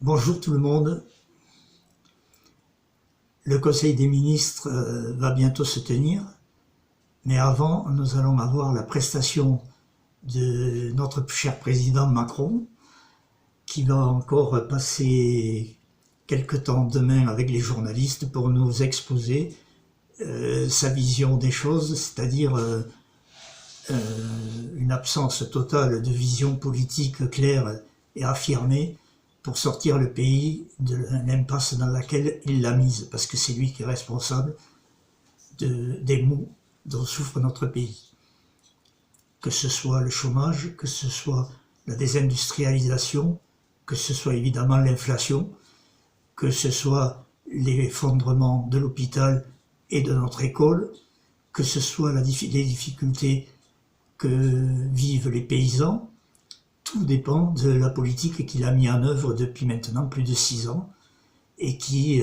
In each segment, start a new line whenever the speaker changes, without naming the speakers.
Bonjour tout le monde. Le Conseil des ministres va bientôt se tenir, mais avant, nous allons avoir la prestation de notre cher président Macron, qui va encore passer quelque temps demain avec les journalistes pour nous exposer sa vision des choses, c'est-à-dire une absence totale de vision politique claire et affirmée pour sortir le pays de l'impasse dans laquelle il l'a mise, parce que c'est lui qui est responsable des maux dont souffre notre pays. Que ce soit le chômage, que ce soit la désindustrialisation, que ce soit évidemment l'inflation, que ce soit l'effondrement de l'hôpital et de notre école, que ce soit les difficultés que vivent les paysans. Tout dépend de la politique qu'il a mis en œuvre depuis maintenant plus de 6 ans et qui,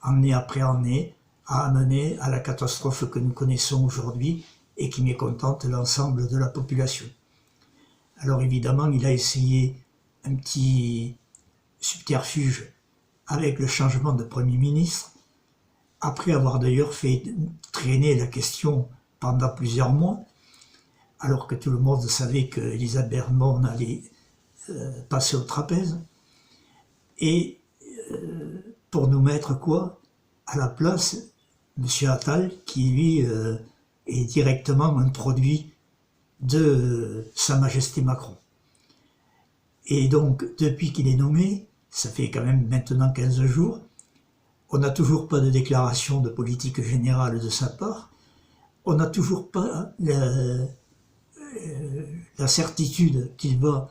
année après année, a amené à la catastrophe que nous connaissons aujourd'hui et qui mécontente l'ensemble de la population. Alors évidemment, il a essayé un petit subterfuge avec le changement de Premier ministre, après avoir d'ailleurs fait traîner la question pendant plusieurs mois, alors que tout le monde savait qu'Elisabeth Borne allait passer au trapèze, et pour nous mettre quoi? À la place, M. Attal, qui lui est directement un produit de Sa Majesté Macron. Et donc, depuis qu'il est nommé, ça fait quand même maintenant 15 jours, on n'a toujours pas de déclaration de politique générale de sa part, on n'a toujours pas la certitude qu'il va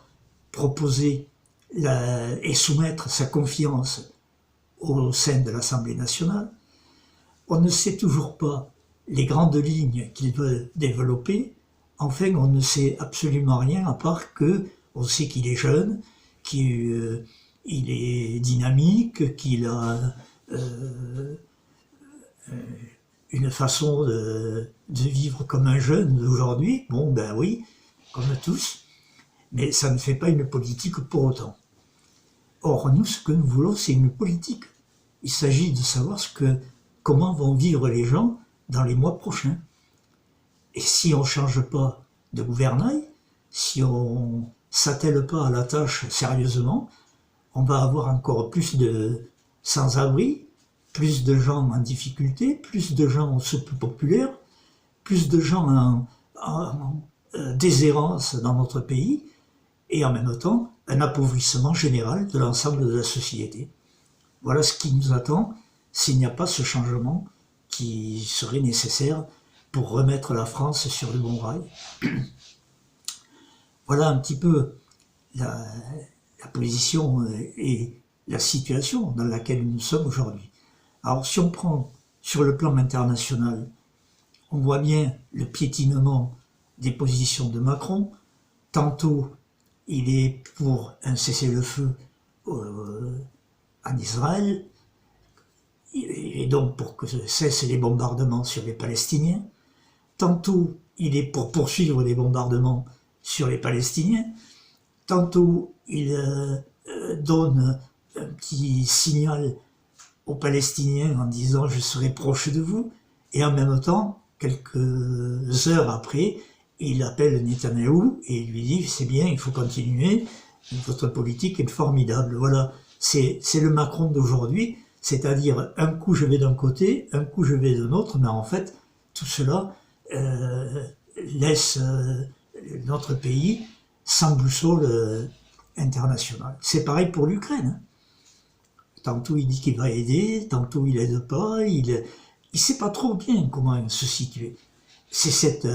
proposer et soumettre sa confiance au sein de l'Assemblée nationale. On ne sait toujours pas les grandes lignes qu'il veut développer. Enfin, on ne sait absolument rien, à part que on sait qu'il est jeune, qu'il est dynamique, qu'il a une façon de vivre comme un jeune d'aujourd'hui. Bon, ben oui, comme tous, mais ça ne fait pas une politique pour autant. Or, nous, ce que nous voulons, c'est une politique. Il s'agit de savoir comment vont vivre les gens dans les mois prochains. Et si on ne change pas de gouvernail, si on ne s'attelle pas à la tâche sérieusement, on va avoir encore plus de sans-abri, plus de gens en difficulté, plus de gens en sous-populaire, plus de gens en déshérence dans notre pays, et en même temps un appauvrissement général de l'ensemble de la société. Voilà ce qui nous attend s'il n'y a pas ce changement qui serait nécessaire pour remettre la France sur le bon rail. Voilà un petit peu la position et la situation dans laquelle nous sommes aujourd'hui. Alors si on prend sur le plan international, on voit bien le piétinement des positions de Macron. Tantôt il est pour un cessez-le-feu en Israël, et donc pour que cessent les bombardements sur les Palestiniens. Tantôt il est pour poursuivre les bombardements sur les Palestiniens. Tantôt il donne un petit signal aux Palestiniens en disant « je serai proche de vous », et en même temps, quelques heures après, il appelle Netanyahou et lui dit « c'est bien, il faut continuer, votre politique est formidable ». Voilà, c'est le Macron d'aujourd'hui, c'est-à-dire un coup je vais d'un côté, un coup je vais de l'autre, mais en fait, tout cela laisse notre pays sans boussole internationale. C'est pareil pour l'Ukraine. Tantôt il dit qu'il va aider, tantôt il aide pas, il sait pas trop bien comment se situer. C'est cette,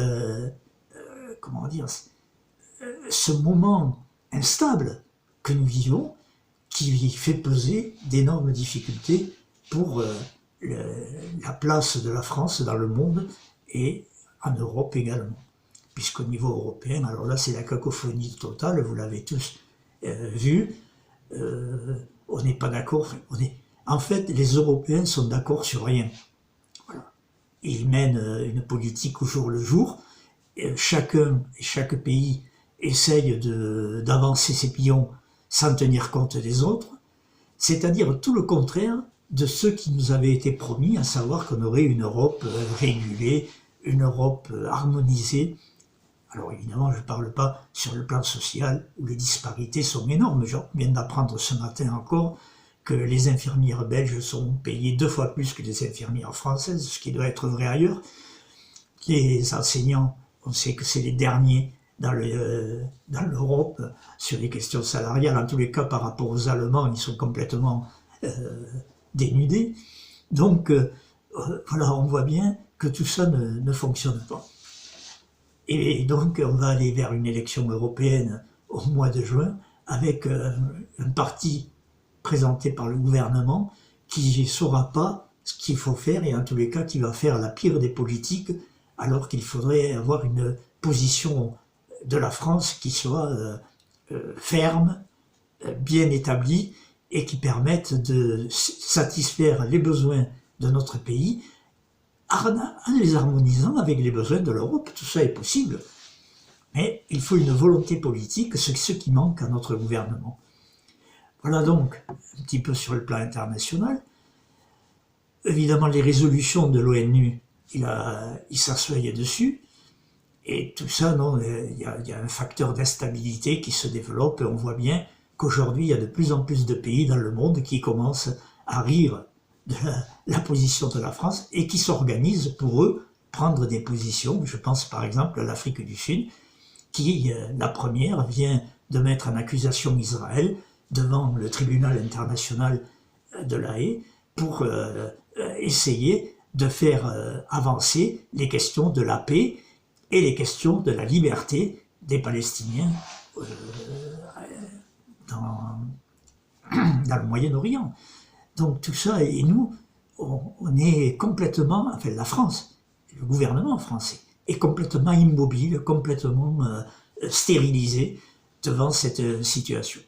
comment dire, ce moment instable que nous vivons qui fait peser d'énormes difficultés pour la place de la France dans le monde et en Europe également. Puisqu'au niveau européen, alors là c'est la cacophonie totale, vous l'avez tous vu, on n'est pas d'accord. En fait, les Européens sont d'accord sur rien. Voilà. Ils mènent une politique au jour le jour. Chacun et chaque pays essaye d'avancer ses pions sans tenir compte des autres. c'est-à-dire tout le contraire de ce qui nous avait été promis, à savoir qu'on aurait une Europe régulée, une Europe harmonisée. Alors évidemment, je ne parle pas sur le plan social, où les disparités sont énormes. Je viens d'apprendre ce matin encore que les infirmières belges sont payées 2 fois plus que les infirmières françaises, ce qui doit être vrai ailleurs. Les enseignants, on sait que c'est les derniers dans l'Europe sur les questions salariales. En tous les cas, par rapport aux Allemands, ils sont complètement dénudés. Donc, voilà, on voit bien que tout ça ne fonctionne pas. Et donc, on va aller vers une élection européenne au mois de juin avec un parti présenté par le gouvernement qui ne saura pas ce qu'il faut faire et en tous les cas qui va faire la pire des politiques alors qu'il faudrait avoir une position de la France qui soit ferme, bien établie et qui permette de satisfaire les besoins de notre pays en les harmonisant avec les besoins de l'Europe. Tout ça est possible, mais il faut une volonté politique, c'est ce qui manque à notre gouvernement. Voilà donc un petit peu sur le plan international. Évidemment, les résolutions de l'ONU, il s'assoit dessus, et tout ça, non, il y a un facteur d'instabilité qui se développe, et on voit bien qu'aujourd'hui, il y a de plus en plus de pays dans le monde qui commencent à rire de la position de la France et qui s'organisent pour eux prendre des positions. Je pense par exemple à l'Afrique du Sud, qui, la première, vient de mettre en accusation Israël devant le tribunal international de La Haye pour essayer de faire avancer les questions de la paix et les questions de la liberté des Palestiniens dans le Moyen-Orient. Donc tout ça, et nous, on est complètement, enfin la France, le gouvernement français, est complètement immobile, complètement stérilisé devant cette situation.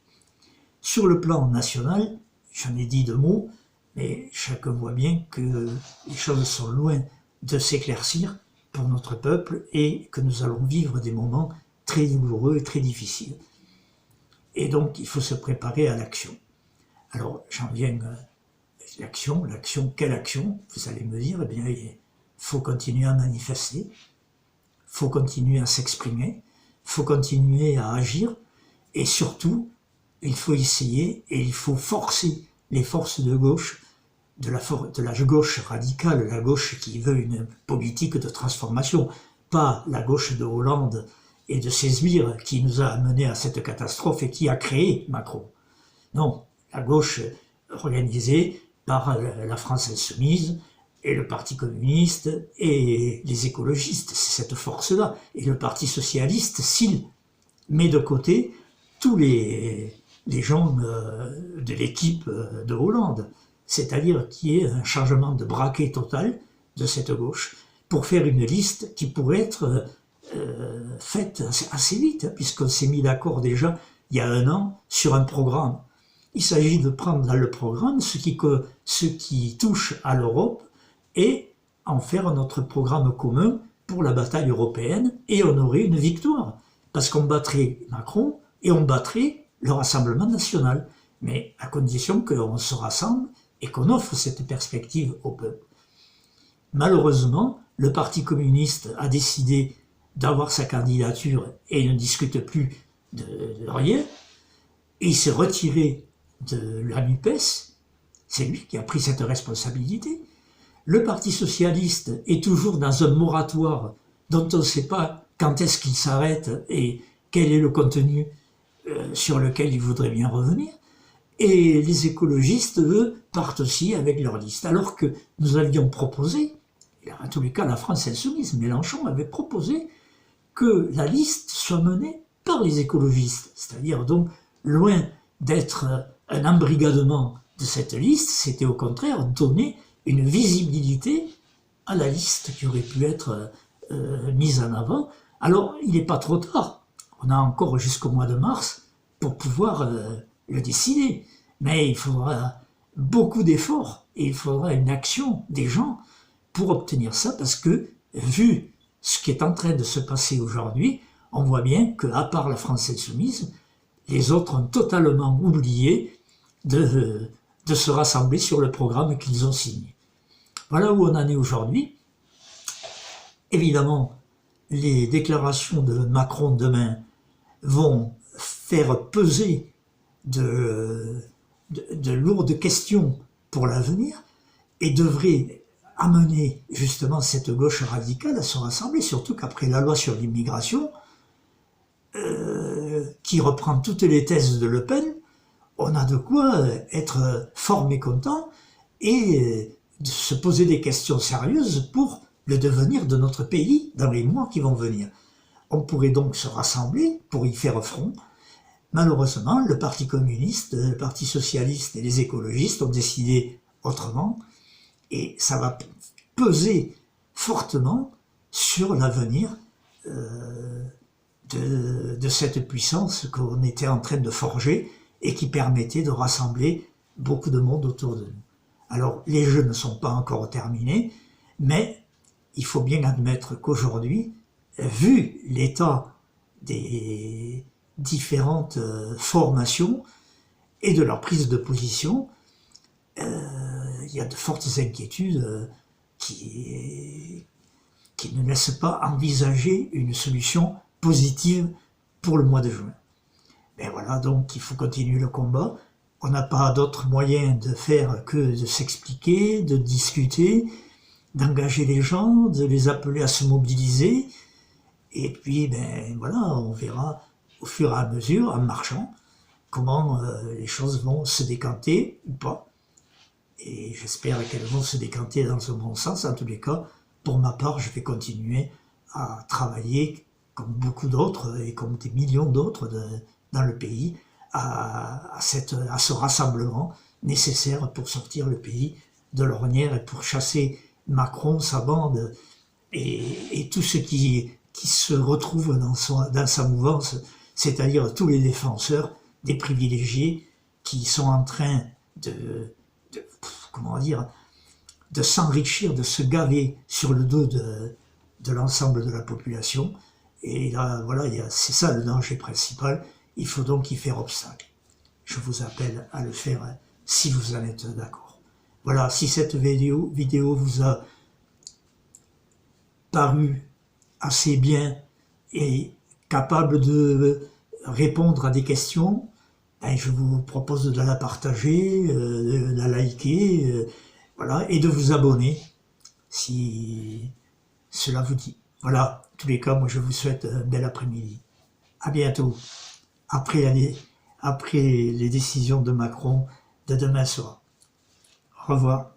Sur le plan national, j'en ai dit 2 mots, mais chacun voit bien que les choses sont loin de s'éclaircir pour notre peuple et que nous allons vivre des moments très douloureux et très difficiles. Et donc, il faut se préparer à l'action. Alors, j'en viens à l'action. Quelle action? Vous allez me dire, eh bien, il faut continuer à manifester, il faut continuer à s'exprimer, il faut continuer à agir, et surtout, il faut essayer et il faut forcer les forces de gauche, de la gauche radicale, la gauche qui veut une politique de transformation, pas la gauche de Hollande et de ses sbires qui nous a amenés à cette catastrophe et qui a créé Macron. Non, la gauche organisée par la France insoumise et le Parti communiste et les écologistes, c'est cette force-là. Et le Parti socialiste, s'il met de côté tous les gens de l'équipe de Hollande, c'est-à-dire qu'il y ait un changement de braquet total de cette gauche pour faire une liste qui pourrait être faite assez vite, puisqu'on s'est mis d'accord déjà il y a 1 an sur un programme. Il s'agit de prendre dans le programme ce qui touche à l'Europe et en faire notre programme commun pour la bataille européenne, et on aurait une victoire, parce qu'on battrait Macron et on battrait le Rassemblement national, mais à condition qu'on se rassemble et qu'on offre cette perspective au peuple. Malheureusement, le Parti communiste a décidé d'avoir sa candidature et ne discute plus de rien. Et il s'est retiré de la NUPES, c'est lui qui a pris cette responsabilité. Le Parti socialiste est toujours dans un moratoire dont on ne sait pas quand est-ce qu'il s'arrête et quel est le contenu sur lequel il voudrait bien revenir. Et les écologistes, eux, partent aussi avec leur liste. Alors que nous avions proposé, en tous les cas la France insoumise, Mélenchon avait proposé que la liste soit menée par les écologistes. C'est-à-dire donc, loin d'être un embrigadement de cette liste, c'était au contraire donner une visibilité à la liste qui aurait pu être mise en avant. Alors, il n'est pas trop tard. On a encore jusqu'au mois de mars pour pouvoir le décider. Mais il faudra beaucoup d'efforts et il faudra une action des gens pour obtenir ça, parce que, vu ce qui est en train de se passer aujourd'hui, on voit bien qu'à part la France insoumise, les autres ont totalement oublié de de se rassembler sur le programme qu'ils ont signé. Voilà où on en est aujourd'hui. Évidemment, les déclarations de Macron demain vont faire peser de lourdes questions pour l'avenir et devraient amener justement cette gauche radicale à se rassembler, surtout qu'après la loi sur l'immigration, qui reprend toutes les thèses de Le Pen, on a de quoi être fort mécontent et de se poser des questions sérieuses pour le devenir de notre pays dans les mois qui vont venir. On pourrait donc se rassembler pour y faire front. Malheureusement, le Parti communiste, le Parti socialiste et les écologistes ont décidé autrement et ça va peser fortement sur l'avenir de cette puissance qu'on était en train de forger et qui permettait de rassembler beaucoup de monde autour de nous. Alors, les jeux ne sont pas encore terminés, mais il faut bien admettre qu'aujourd'hui, vu l'état des différentes formations et de leur prise de position, il y a de fortes inquiétudes qui ne laissent pas envisager une solution positive pour le mois de juin. Mais voilà, donc il faut continuer le combat. On n'a pas d'autre moyen de faire que de s'expliquer, de discuter, d'engager les gens, de les appeler à se mobiliser. Et puis, ben voilà, on verra au fur et à mesure, en marchant, comment les choses vont se décanter ou pas. Et j'espère qu'elles vont se décanter dans le bon sens. En tous les cas, pour ma part, je vais continuer à travailler comme beaucoup d'autres et comme des millions d'autres dans le pays à ce rassemblement nécessaire pour sortir le pays de l'ornière et pour chasser Macron, sa bande et tout ce qui se retrouve dans sa mouvance, c'est-à-dire tous les défenseurs des privilégiés qui sont en train comment dire, de s'enrichir, de se gaver sur le dos de l'ensemble de la population. Et là, voilà, c'est ça le danger principal. Il faut donc y faire obstacle. Je vous appelle à le faire si vous en êtes d'accord. Voilà, si cette vidéo vous a paru assez bien et capable de répondre à des questions, ben je vous propose de la partager, de la liker, voilà, et de vous abonner si cela vous dit. Voilà, en tous les cas, moi je vous souhaite un bel après-midi. À bientôt, après les décisions de Macron de demain soir. Au revoir.